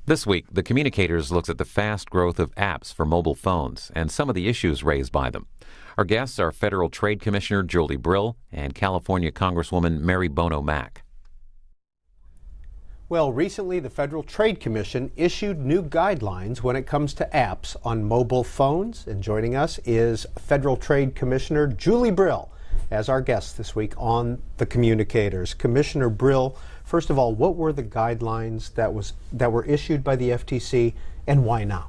This week, the Communicators looks at the fast growth of apps for mobile phones and some of the issues raised by them. Our guests are Federal Trade Commissioner Julie Brill and California Congresswoman Bono Mack. Well, recently the Federal Trade Commission issued new guidelines when it comes to apps on mobile phones. And joining us is Federal Trade Commissioner Julie Brill as our guest this week on the Communicators. Commissioner Brill, first of all, what were the guidelines that were issued by the FTC and why now?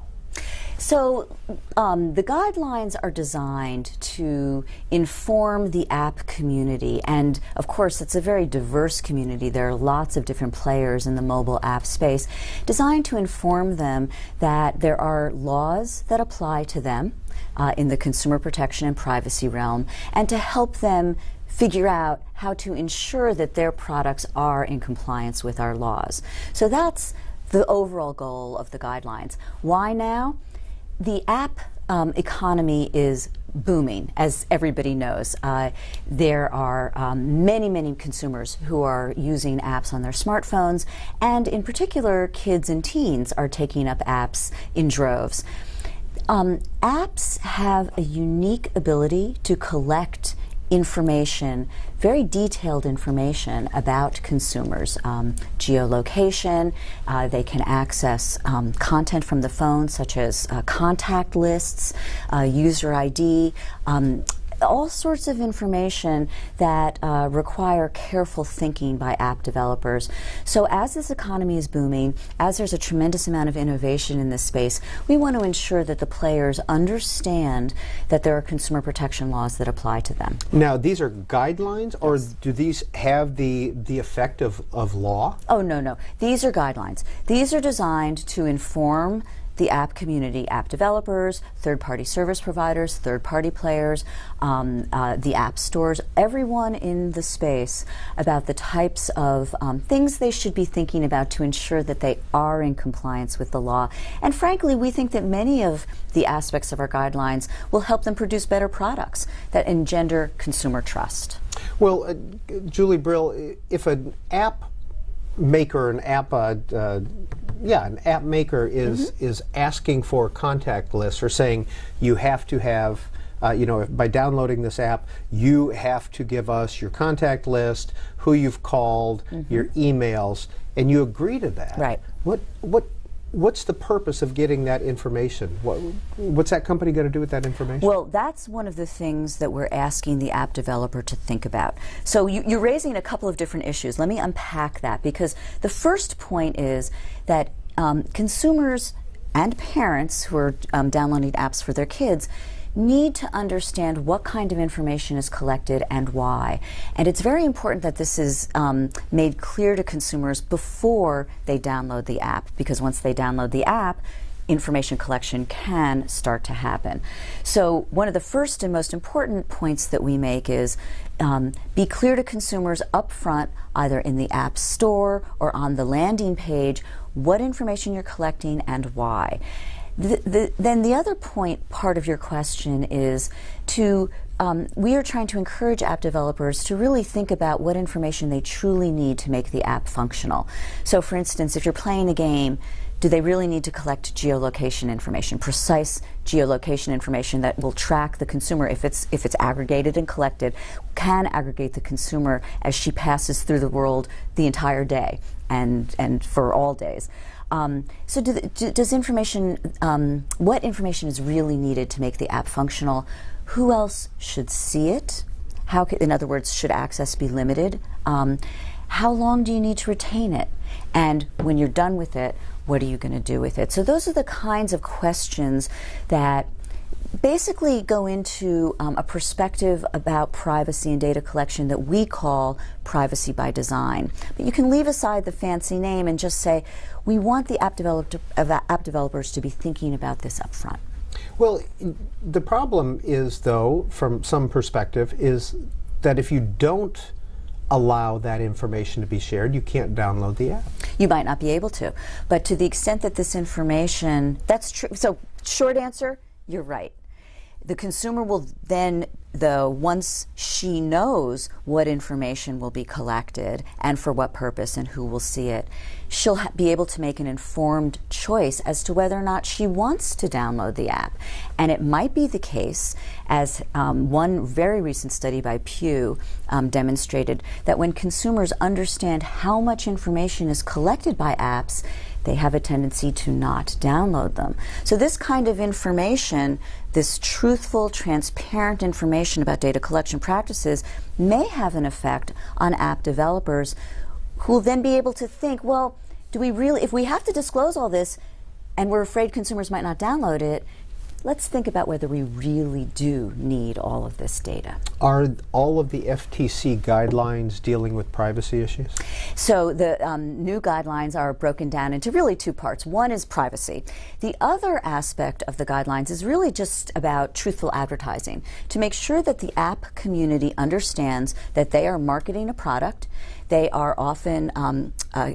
So the guidelines are designed to inform the app community, and of course it's a very diverse community. There are lots of different players in the mobile app space, designed to inform them that there are laws that apply to them in the consumer protection and privacy realm, and to help them figure out how to ensure that their products are in compliance with our laws. So that's the overall goal of the guidelines. Why now? The app economy is booming, as everybody knows. There are many consumers who are using apps on their smartphones, and in particular, kids and teens are taking up apps in droves. Apps have a unique ability to collect information, very detailed information about consumers. Geolocation, they can access content from the phone such as contact lists, user ID, all sorts of information that require careful thinking by app developers. So as this economy is booming, as there's a tremendous amount of innovation in this space, we want to ensure that the players understand that there are consumer protection laws that apply to them. Now, these are guidelines, or do these have the effect of law? Oh, no. These are guidelines. These are designed to inform the app community, app developers, third-party service providers, third-party players, the app stores, everyone in the space about the types of things they should be thinking about to ensure that they are in compliance with the law. And frankly, we think that many of the aspects of our guidelines will help them produce better products that engender consumer trust. Well, Julie Brill, if an app maker, an app maker is asking for contact lists, or saying you have to have, by downloading this app, you have to give us your contact list, who you've called, your emails, and you agree to that. Right. What's the purpose of getting that information? What's that company going to do with that information? Well, that's one of the things that we're asking the app developer to think about. So you're raising a couple of different issues. Let me unpack that, because the first point is that consumers and parents who are downloading apps for their kids need to understand what kind of information is collected and why. And it's very important that this is made clear to consumers before they download the app, because once they download the app, information collection can start to happen. So one of the first and most important points that we make is be clear to consumers up front, either in the app store or on the landing page, what information you're collecting and why. Then the other part of your question is we are trying to encourage app developers to really think about what information they truly need to make the app functional. So for instance, if you're playing a game, do they really need to collect geolocation information, precise geolocation information that will track the consumer if it's aggregated and collected, can aggregate the consumer as she passes through the world the entire day and for all days? So does information, what information is really needed to make the app functional? Who else should see it? In other words, should access be limited? How long do you need to retain it? And when you're done with it, what are you going to do with it? So those are the kinds of questions that basically go into a perspective about privacy and data collection that we call privacy by design. But you can leave aside the fancy name and just say, we want the app developers to be thinking about this up front. Well, the problem is, though, from some perspective, is that if you don't allow that information to be shared, you can't download the app. You might not be able to. But to the extent that this information, that's true. So short answer, you're right. The consumer will then though, once she knows what information will be collected and for what purpose and who will see it, she'll be able to make an informed choice as to whether or not she wants to download the app. And it might be the case, as one very recent study by Pew demonstrated, that when consumers understand how much information is collected by apps, they have a tendency to not download them. So this kind of information, this truthful, transparent information about data collection practices, may have an effect on app developers, who will then be able to think, well, do we really, if we have to disclose all this and we're afraid consumers might not download it, let's think about whether we really do need all of this data. Are all of the FTC guidelines dealing with privacy issues? So the new guidelines are broken down into really two parts. One is privacy. The other aspect of the guidelines is really just about truthful advertising, to make sure that the app community understands that they are marketing a product. They are often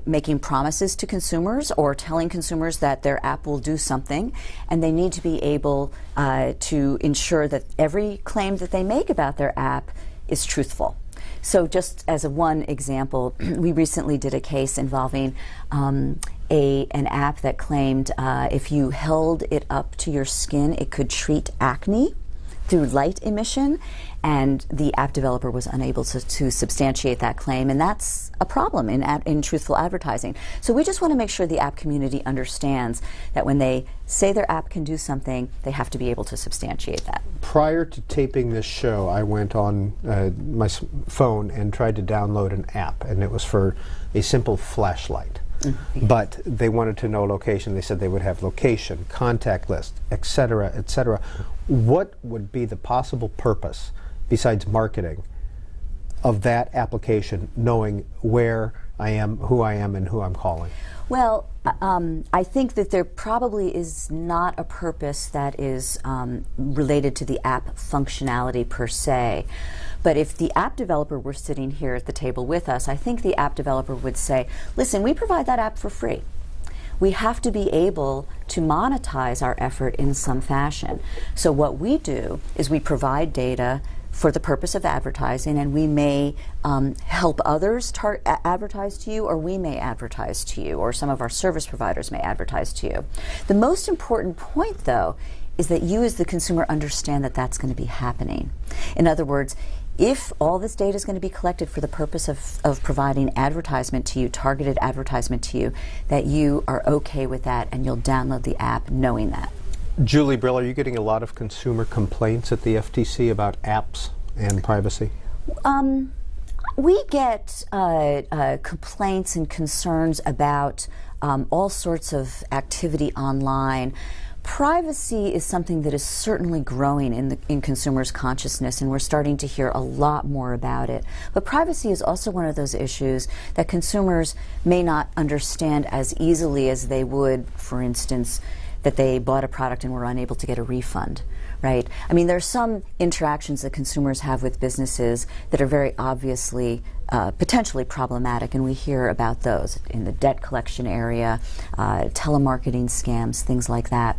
making promises to consumers or telling consumers that their app will do something, and they need to be able to ensure that every claim that they make about their app is truthful. So just as one example, we recently did a case involving an app that claimed if you held it up to your skin, it could treat acne through light emission, and the app developer was unable to substantiate that claim, and that's a problem in truthful advertising. So we just want to make sure the app community understands that when they say their app can do something, they have to be able to substantiate that. Prior to taping this show, I went on my phone and tried to download an app, and it was for a simple flashlight. Mm-hmm. But they wanted to know location. They said they would have location, contact list, etc., etc. What would be the possible purpose, besides marketing, of that application, knowing where I am, who I am, and who I'm calling? Well, I think that there probably is not a purpose that is related to the app functionality per se. But if the app developer were sitting here at the table with us, I think the app developer would say, listen, we provide that app for free. We have to be able to monetize our effort in some fashion. So what we do is we provide data for the purpose of advertising, and we may help others advertise to you, or we may advertise to you, or some of our service providers may advertise to you. The most important point, though, is that you as the consumer understand that that's going to be happening. In other words, if all this data is going to be collected for the purpose of providing advertisement to you, targeted advertisement to you, that you are okay with that and you'll download the app knowing that. Julie Brill, are you getting a lot of consumer complaints at the FTC about apps and privacy? We get complaints and concerns about all sorts of activity online. Privacy is something that is certainly growing in consumers' consciousness, and we're starting to hear a lot more about it. But privacy is also one of those issues that consumers may not understand as easily as they would, for instance, that they bought a product and were unable to get a refund, right? I mean, there are some interactions that consumers have with businesses that are very obviously potentially problematic, and we hear about those in the debt collection area, telemarketing scams, things like that.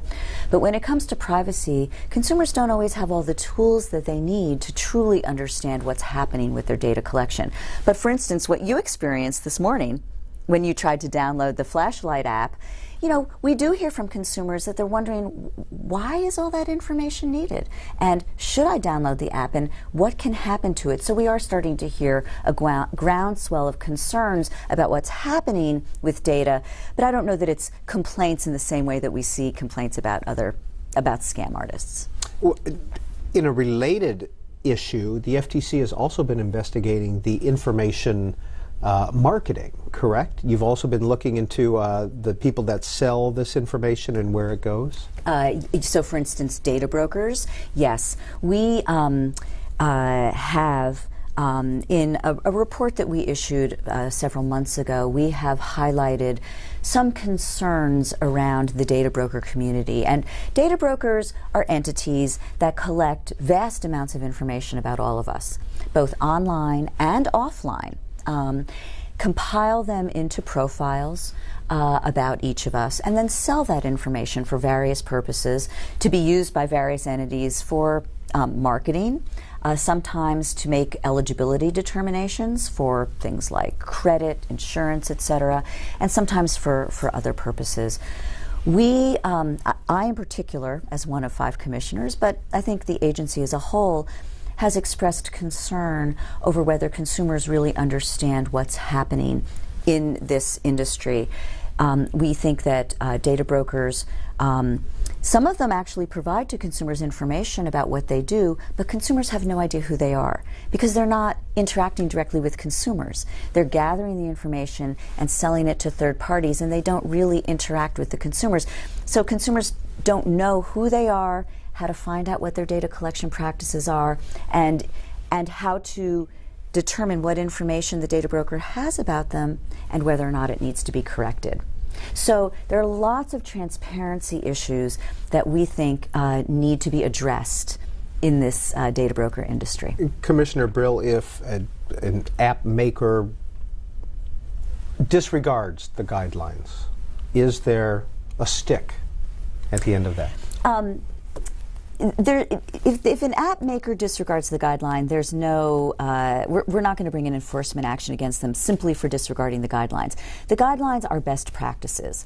But when it comes to privacy, consumers don't always have all the tools that they need to truly understand what's happening with their data collection. But for instance, what you experienced this morning when you tried to download the flashlight app, you know, we do hear from consumers that they're wondering, why is all that information needed? And should I download the app? And what can happen to it? So we are starting to hear a groundswell of concerns about what's happening with data. But I don't know that it's complaints in the same way that we see complaints about scam artists. Well, in a related issue, the FTC has also been investigating the information marketing, correct? You've also been looking into the people that sell this information and where it goes? So for instance, data brokers, yes. We have, in a report that we issued several months ago, we have highlighted some concerns around the data broker community. And data brokers are entities that collect vast amounts of information about all of us, both online and offline. Compile them into profiles about each of us, and then sell that information for various purposes to be used by various entities for marketing, sometimes to make eligibility determinations for things like credit, insurance, etc., and sometimes for other purposes. We, I in particular, as one of 5 commissioners, but I think the agency as a whole, has expressed concern over whether consumers really understand what's happening in this industry. We think that data brokers, some of them actually provide to consumers information about what they do, but consumers have no idea who they are because they're not interacting directly with consumers. They're gathering the information and selling it to third parties, and they don't really interact with the consumers. So consumers don't know who they are, how to find out what their data collection practices are, and how to determine what information the data broker has about them and whether or not it needs to be corrected. So there are lots of transparency issues that we think need to be addressed in this data broker industry. Commissioner Brill, if an app maker disregards the guidelines, is there a stick at the end of that? If an app maker disregards the guideline, there's no, we're not going to bring an enforcement action against them simply for disregarding the guidelines. The guidelines are best practices.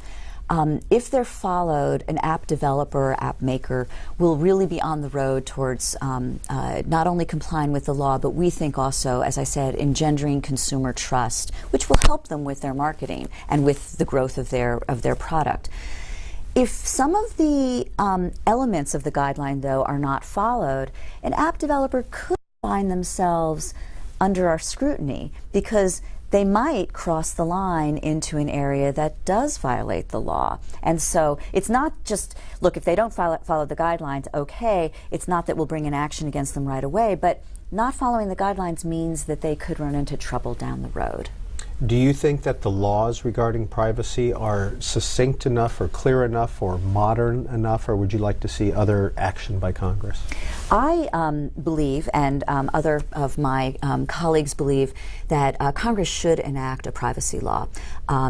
If they're followed, an app developer or app maker will really be on the road towards not only complying with the law, but we think also, as I said, engendering consumer trust, which will help them with their marketing and with the growth of their product. If some of the elements of the guideline, though, are not followed, an app developer could find themselves under our scrutiny because they might cross the line into an area that does violate the law. And so it's not just, look, if they don't follow the guidelines, okay, it's not that we'll bring an action against them right away, but not following the guidelines means that they could run into trouble down the road. Do you think that the laws regarding privacy are succinct enough or clear enough or modern enough, or would you like to see other action by Congress? I believe, and other of my colleagues believe, that Congress should enact a privacy law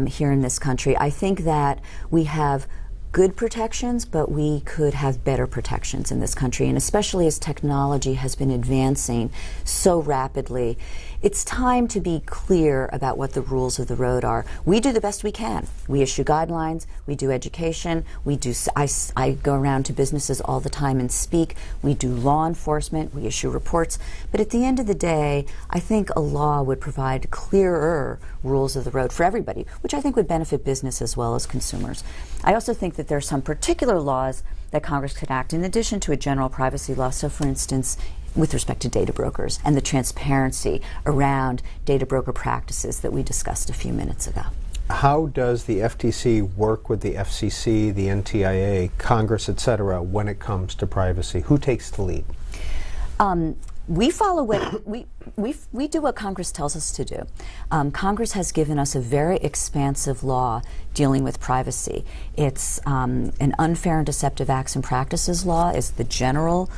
here in this country. I think that we have good protections, but we could have better protections in this country, and especially as technology has been advancing so rapidly. It's time to be clear about what the rules of the road are. We do the best we can. We issue guidelines, we do education, I go around to businesses all the time and speak, we do law enforcement, we issue reports, but at the end of the day, I think a law would provide clearer rules of the road for everybody, which I think would benefit business as well as consumers. I also think that there are some particular laws that Congress could act in addition to a general privacy law. So, for instance, with respect to data brokers and the transparency around data broker practices that we discussed a few minutes ago. How does the FTC work with the FCC, the NTIA, Congress, etc., when it comes to privacy? Who takes the lead? We follow what we do what Congress tells us to do. Congress has given us a very expansive law dealing with privacy. It's an unfair and deceptive acts and practices law is the general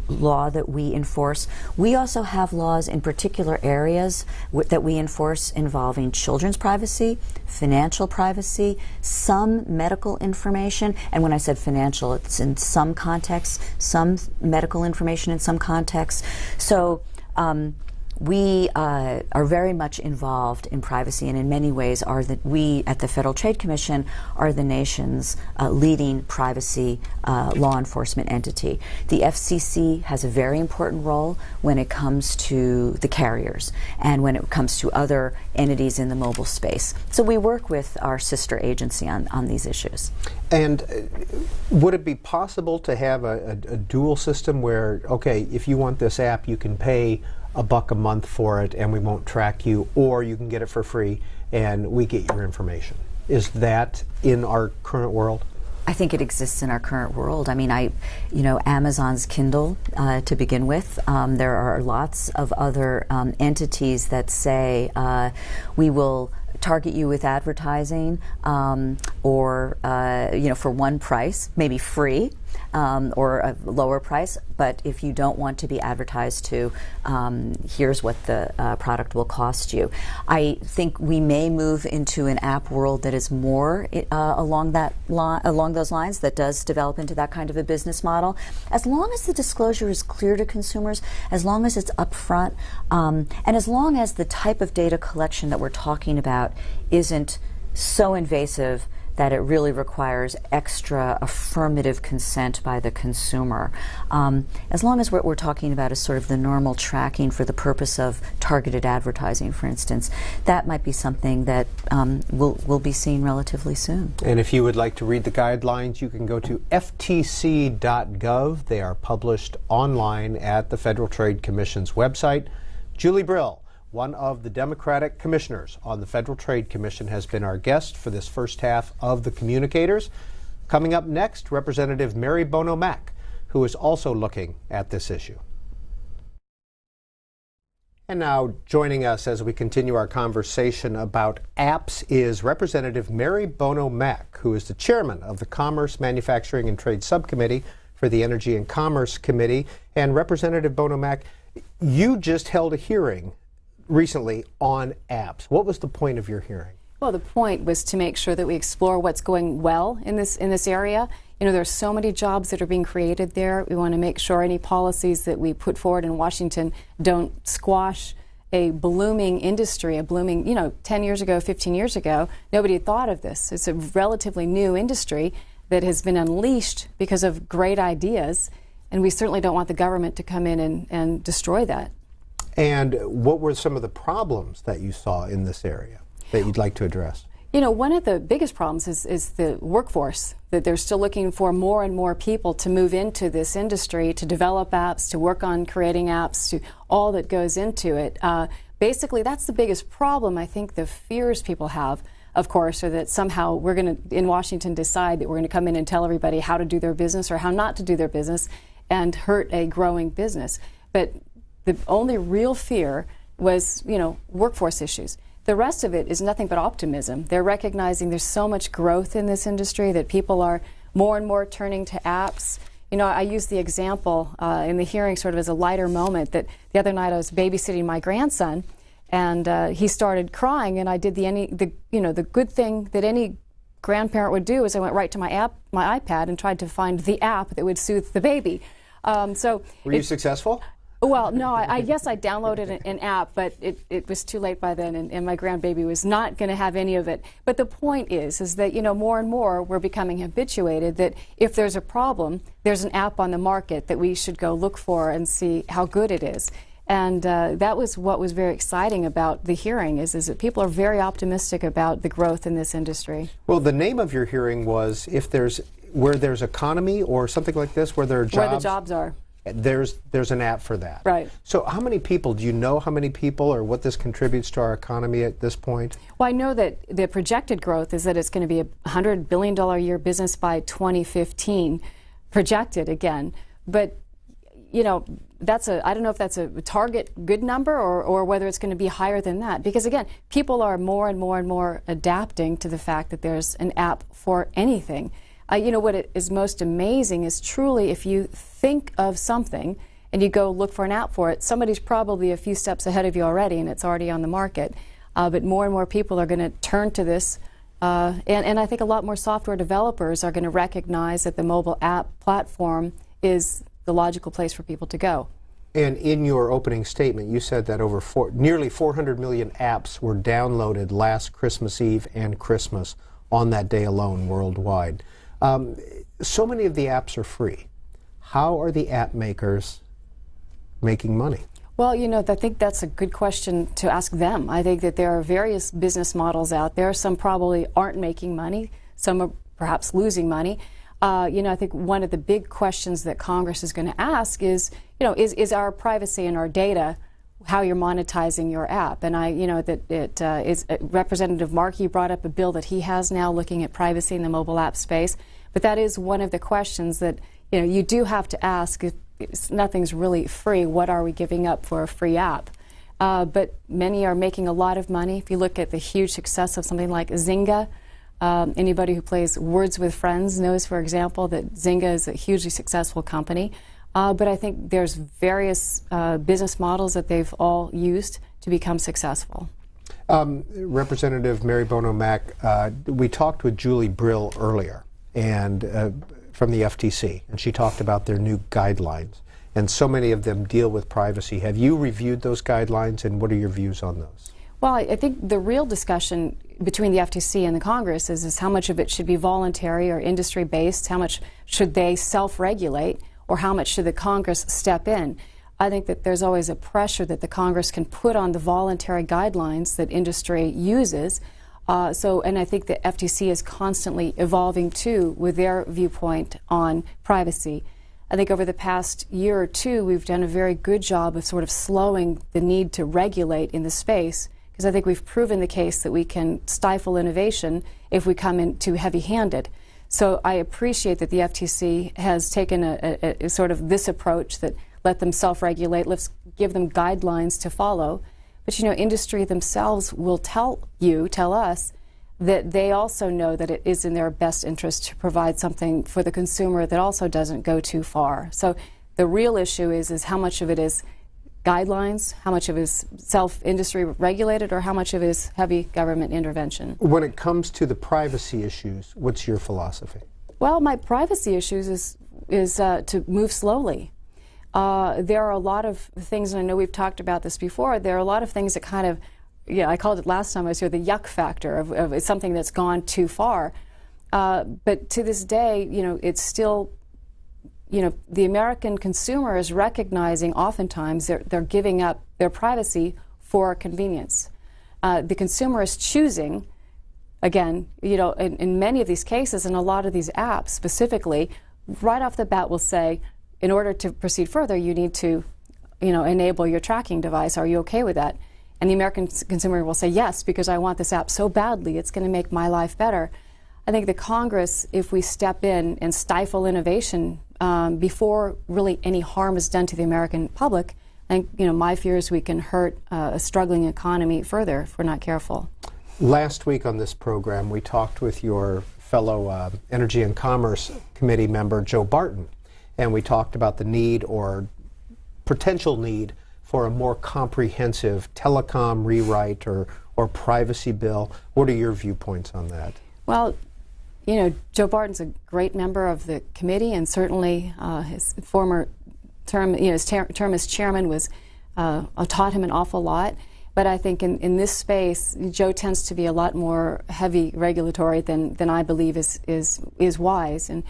law that we enforce. We also have laws in particular areas that we enforce involving children's privacy, financial privacy, some medical information, and when I said financial, it's in some contexts, some medical information in some contexts. So we are very much involved in privacy, and in many ways we at the Federal Trade Commission are the nation's leading privacy law enforcement entity. The FCC has a very important role when it comes to the carriers and when it comes to other entities in the mobile space. So we work with our sister agency on these issues. And would it be possible to have a dual system where, okay, if you want this app, you can pay $1 a month for it and we won't track you, or you can get it for free and we get your information? Is that in our current world? I think it exists in our current world. I mean, Amazon's Kindle to begin with. There are lots of other entities that say we will target you with advertising or for one price, maybe free. or a lower price, but if you don't want to be advertised to, here's what the product will cost you. I think we may move into an app world that is more along those lines, that does develop into that kind of a business model. As long as the disclosure is clear to consumers, as long as it's upfront, and as long as the type of data collection that we're talking about isn't so invasive that it really requires extra affirmative consent by the consumer. As long as what we're talking about is sort of the normal tracking for the purpose of targeted advertising, for instance, that might be something that we'll be seeing relatively soon. And if you would like to read the guidelines, you can go to ftc.gov. They are published online at the Federal Trade Commission's website. Julie Brill, one of the Democratic commissioners on the Federal Trade Commission, has been our guest for this first half of the Communicators. Coming up next, Representative Mary Bono Mack, who is also looking at this issue. And now joining us as we continue our conversation about apps is Representative Mary Bono Mack, who is the chairman of the Commerce, Manufacturing and Trade Subcommittee for the Energy and Commerce Committee. And Representative Bono Mack, you just held a hearing recently on apps. What was the point of your hearing? Well, the point was to make sure that we explore what's going well in this area. You know, there's so many jobs that are being created there. We want to make sure any policies that we put forward in Washington don't squash a blooming industry, a blooming, 10 years ago, 15 years ago, nobody had thought of this. It's a relatively new industry that has been unleashed because of great ideas, and we certainly don't want the government to come in and destroy that. And what were some of the problems that you saw in this area that you'd like to address? You know, one of the biggest problems is the workforce, that they're still looking for more and more people to move into this industry, to develop apps, to work on creating apps, to all that goes into it. Basically, that's the biggest problem. I think the fears people have, of course, are that somehow we're going to, in Washington, decide that we're going to come in and tell everybody how to do their business or how not to do their business and hurt a growing business. But the only real fear was, workforce issues. The rest of it is nothing but optimism. They're recognizing there's so much growth in this industry that people are more and more turning to apps. You know, I used the example in the hearing sort of as a lighter moment that the other night I was babysitting my grandson, and he started crying, and I did the good thing that any grandparent would do is I went right to my iPad and tried to find the app that would soothe the baby. Were you successful? Well, no, I guess I downloaded an app, but it was too late by then, and my grandbaby was not going to have any of it. But the point is that, more and more we're becoming habituated that if there's a problem, there's an app on the market that we should go look for and see how good it is. And that was what was very exciting about the hearing, is that people are very optimistic about the growth in this industry. Well, the name of your hearing was where there's economy or something like this, where there are jobs. Where the jobs are. There's an app for that. Right. So how many people, do you know how many people or what this contributes to our economy at this point? Well, I know that the projected growth is that it's going to be a $100 billion a year business by 2015, projected again. But, I don't know if that's a target good number or whether it's going to be higher than that. Because again, people are more and more and more adapting to the fact that there's an app for anything. What is most amazing is truly if you think of something and you go look for an app for it, somebody's probably a few steps ahead of you already and it's already on the market. But more and more people are going to turn to this. And I think a lot more software developers are going to recognize that the mobile app platform is the logical place for people to go. And in your opening statement, you said that nearly 400 million apps were downloaded last Christmas Eve and Christmas on that day alone worldwide. So many of the apps are free. How are the app makers making money? Well, I think that's a good question to ask them. I think that there are various business models out there. Some probably aren't making money. Some are perhaps losing money. I think one of the big questions that Congress is going to ask is our privacy and our data, how you're monetizing your app. And Representative Markey brought up a bill that he has now looking at privacy in the mobile app space. But that is one of the questions that, you do have to ask. If nothing's really free, what are we giving up for a free app? But many are making a lot of money. If you look at the huge success of something like Zynga, Anybody who plays Words with Friends knows, for example, that Zynga is a hugely successful company. But I think there's various business models that they've all used to become successful. Representative Mary Bono Mack, we talked with Julie Brill earlier, and from the FTC, and she talked about their new guidelines, and so many of them deal with privacy. Have you reviewed those guidelines, and what are your views on those? Well, I think the real discussion between the FTC and the Congress is how much of it should be voluntary or industry-based, how much should they self-regulate, or how much should the Congress step in. I think that there's always a pressure that the Congress can put on the voluntary guidelines that industry uses. And I think the FTC is constantly evolving, too, with their viewpoint on privacy. I think over the past year or two, we've done a very good job of sort of slowing the need to regulate in the space, because I think we've proven the case that we can stifle innovation if we come in too heavy-handed. So I appreciate that the FTC has taken a sort of this approach that let them self-regulate, let's give them guidelines to follow. But, you know, industry themselves will tell us, that they also know that it is in their best interest to provide something for the consumer that also doesn't go too far. So the real issue is how much of it is guidelines, how much of it is self-industry regulated, or how much of it is heavy government intervention. When it comes to the privacy issues, what's your philosophy? Well, my privacy issues is to move slowly. There are a lot of things, and I know we've talked about this before, there are a lot of things that kind of, I called it last time I was here, the yuck factor of something that's gone too far. But to this day, it's still, the American consumer is recognizing oftentimes they're giving up their privacy for convenience. The consumer is choosing, again, in many of these cases, and a lot of these apps specifically, right off the bat will say, in order to proceed further, you need to, enable your tracking device. Are you okay with that? And the American consumer will say, yes, because I want this app so badly, it's going to make my life better. I think the Congress, if we step in and stifle innovation before really any harm is done to the American public, I think, my fear is we can hurt a struggling economy further if we're not careful. Last week on this program, we talked with your fellow Energy and Commerce Committee member, Joe Barton, and we talked about the need or potential need for a more comprehensive telecom rewrite or privacy bill. What are your viewpoints on that? Well, Joe Barton's a great member of the committee, and certainly his former term, his term as chairman was taught him an awful lot. But I think in this space, Joe tends to be a lot more heavy regulatory than I believe is wise. And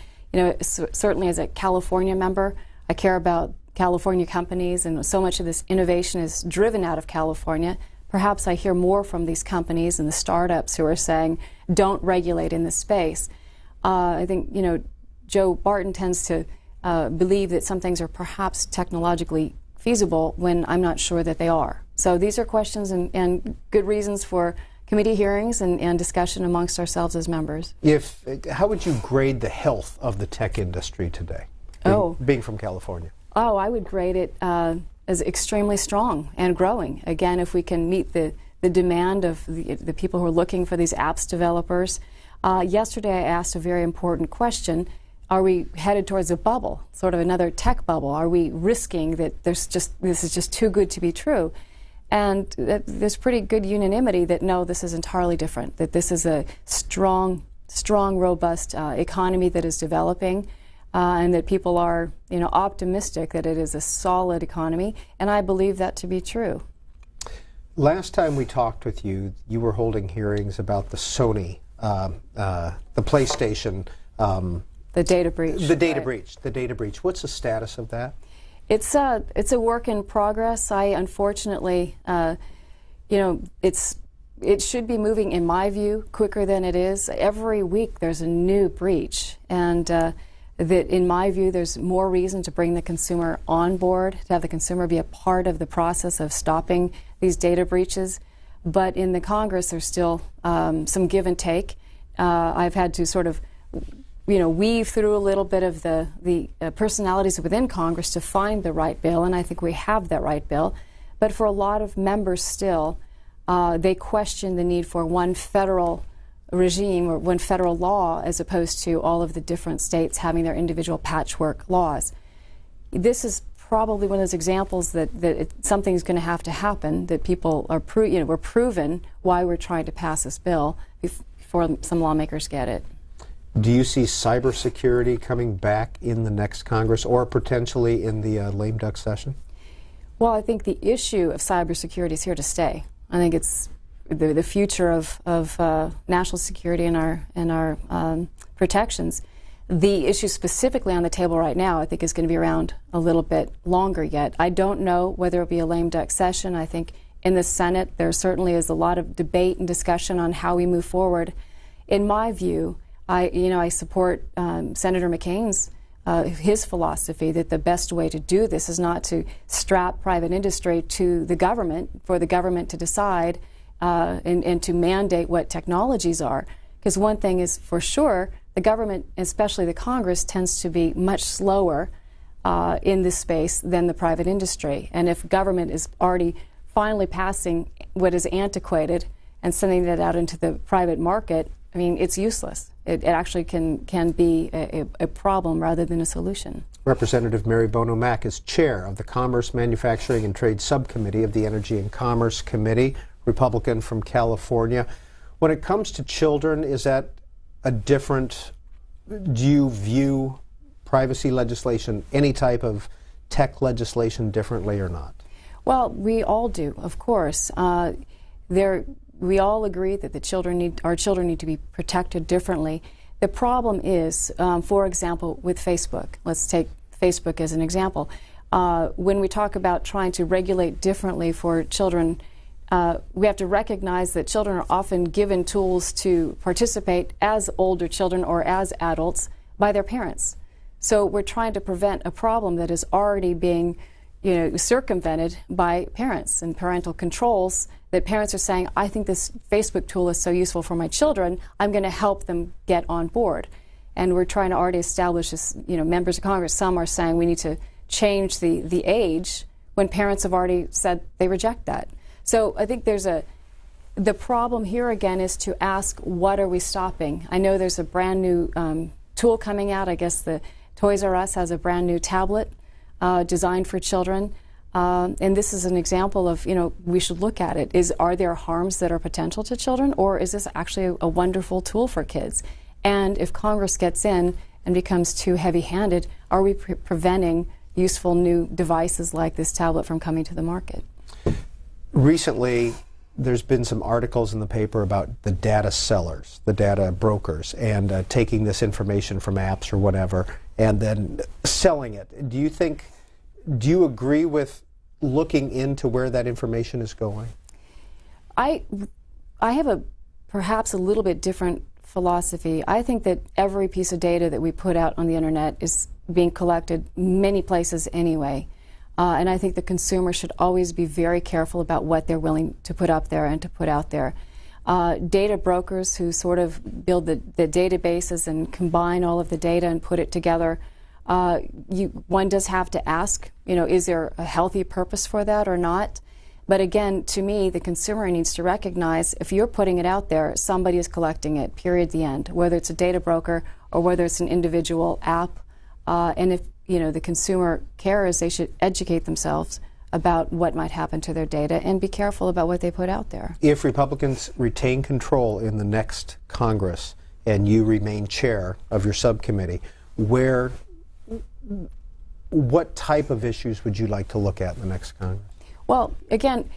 certainly as a California member, I care about California companies, and so much of this innovation is driven out of California. Perhaps I hear more from these companies and the startups who are saying, don't regulate in this space. I think, Joe Barton tends to believe that some things are perhaps technologically feasible when I'm not sure that they are. So these are questions and good reasons for committee hearings and discussion amongst ourselves as members. How would you grade the health of the tech industry today, being from California? Oh, I would grade it as extremely strong and growing. Again, if we can meet the demand of the people who are looking for these apps developers. Yesterday I asked a very important question. Are we headed towards a bubble, sort of another tech bubble? Are we risking that this is just too good to be true? And there's pretty good unanimity that no, this is entirely different, that this is a strong, robust economy that is developing, and that people are, optimistic that it is a solid economy, and I believe that to be true. Last time we talked with you, you were holding hearings about the Sony, the PlayStation. The data breach. The data breach. The data breach. What's the status of that? It's a work in progress. I unfortunately, it should be moving, in my view, quicker than it is. Every week there's a new breach, and that, in my view, there's more reason to bring the consumer on board, to have the consumer be a part of the process of stopping these data breaches. But in the Congress, there's still some give and take. I've had to sort of weave through a little bit of the personalities within Congress to find the right bill, and I think we have that right bill. But for a lot of members still, they question the need for one federal regime or one federal law as opposed to all of the different states having their individual patchwork laws. This is probably one of those examples that something's going to have to happen, that people are we're proven why we're trying to pass this bill before some lawmakers get it. Do you see cybersecurity coming back in the next Congress or potentially in the lame duck session? Well, I think the issue of cybersecurity is here to stay. I think it's the future of national security and our protections. The issue specifically on the table right now, I think, is going to be around a little bit longer yet. I don't know whether it'll be a lame duck session. I think in the Senate there certainly is a lot of debate and discussion on how we move forward. In my view, I support Senator McCain's his philosophy that the best way to do this is not to strap private industry to the government for the government to decide and to mandate what technologies are. Because one thing is for sure, the government, especially the Congress, tends to be much slower in this space than the private industry. And if government is already finally passing what is antiquated and sending that out into the private market, I mean, it's useless. It actually can be a problem rather than a solution. Representative Mary Bono Mack is chair of the Commerce, Manufacturing, and Trade Subcommittee of the Energy and Commerce Committee, Republican from California. When it comes to children, is that a different, do you view privacy legislation, any type of tech legislation, differently or not? Well, we all do, of course. We all agree that our children need to be protected differently. The problem is, for example, with Facebook. Let's take Facebook as an example. When we talk about trying to regulate differently for children, we have to recognize that children are often given tools to participate as older children or as adults by their parents. So we're trying to prevent a problem that is already being circumvented by parents and parental controls, that parents are saying, I think this Facebook tool is so useful for my children, I'm going to help them get on board. And we're trying to already establish this, members of Congress, some are saying we need to change the age when parents have already said they reject that. So I think the problem here again is to ask, what are we stopping? I know there's a brand new tool coming out. I guess the Toys R Us has a brand new tablet designed for children. And this is an example of, we should look at it. Are there harms that are potential to children, or is this actually a wonderful tool for kids? And if Congress gets in and becomes too heavy-handed, are we preventing useful new devices like this tablet from coming to the market? Recently, there's been some articles in the paper about the data sellers, the data brokers, and taking this information from apps or whatever, and then selling it. Do you agree with looking into where that information is going? I have perhaps a little bit different philosophy. I think that every piece of data that we put out on the internet is being collected many places anyway. And I think the consumer should always be very careful about what they're willing to put up there and to put out there. Data brokers who sort of build the databases and combine all of the data and put it together, one does have to ask, is there a healthy purpose for that or not? But again, to me, the consumer needs to recognize if you're putting it out there, somebody is collecting it, period, the end, whether it's a data broker or whether it's an individual app. And if the consumer cares, they should educate themselves about what might happen to their data and be careful about what they put out there. If Republicans retain control in the next Congress and you remain chair of your subcommittee, what type of issues would you like to look at in the next Congress? Well, again,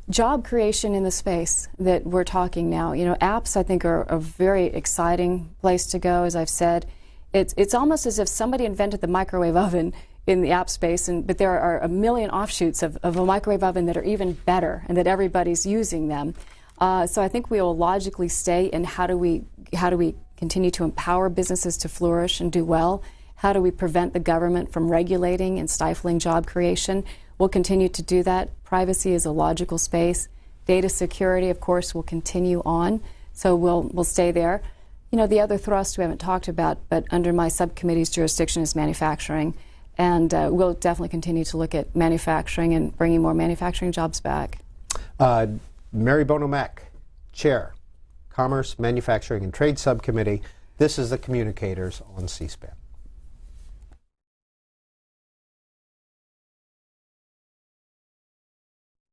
job creation in the space that we're talking now. Apps, I think, are a very exciting place to go, as I've said. It's almost as if somebody invented the microwave oven in the app space, but there are a million offshoots of a microwave oven that are even better and that everybody's using them. So I think we will logically stay in how do we continue to empower businesses to flourish and do well? How do we prevent the government from regulating and stifling job creation? We'll continue to do that. Privacy is a logical space. Data security, of course, will continue on, so we'll stay there. The other thrust we haven't talked about, but under my subcommittee's jurisdiction is manufacturing, and we'll definitely continue to look at manufacturing and bringing more manufacturing jobs back. Mary Bono Mack, Chair, Commerce, Manufacturing, and Trade Subcommittee. This is the Communicators on C-SPAN.